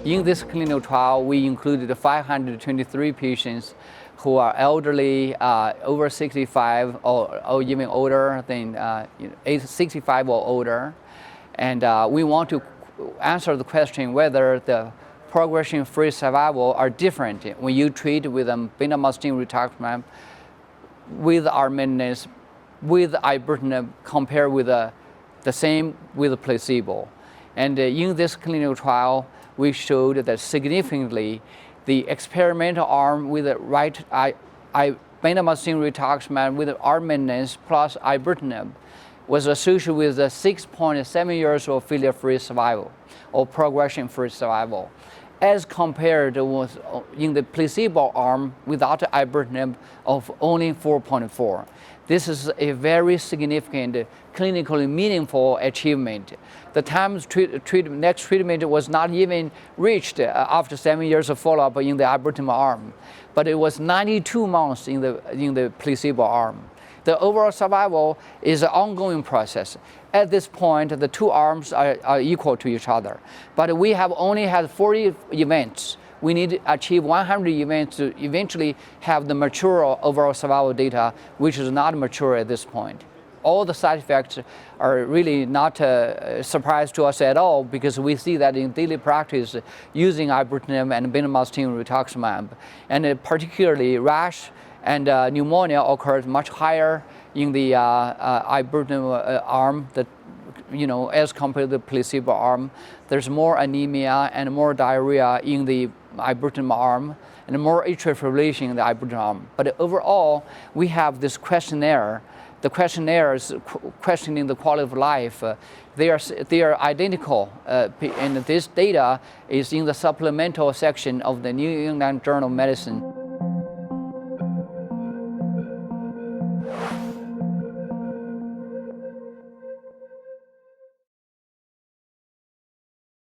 In this clinical trial, we included 523 patients who are elderly, over 65 or even older than 65 or older. And we want to answer the question whether the progression-free survival are different when you treat with bendamustine-rituximab with our maintenance with ibrutinib compared with the same with placebo. And in this clinical trial, we showed that significantly the experimental arm with the bendamustine-rituximab with our maintenance plus ibrutinib was associated with a 6.7 years of failure-free survival or progression-free survival, as compared with in the placebo arm without ibrutinib of only 4.4. This is a very significant, clinically meaningful achievement. The time to next treatment was not even reached after 7 years of follow-up in the ibrutinib arm, but it was 92 months in the placebo arm. The overall survival is an ongoing process. At this point, the two arms are equal to each other, but we have only had 40 events. We need to achieve 100 events to eventually have the mature overall survival data, which is not mature at this point. All the side effects are really not a surprise to us at all, because we see that in daily practice using ibrutinib and bendamustine-rituximab, and particularly rash and pneumonia occurs much higher in the ibrutinib arm, as compared to the placebo arm. There's more anemia and more diarrhea in the ibrutinib arm, and more atrial fibrillation in the ibrutinib arm. But overall, we have this questionnaire. The questionnaire is questioning the quality of life. They are identical, and this data is in the supplemental section of the New England Journal of Medicine.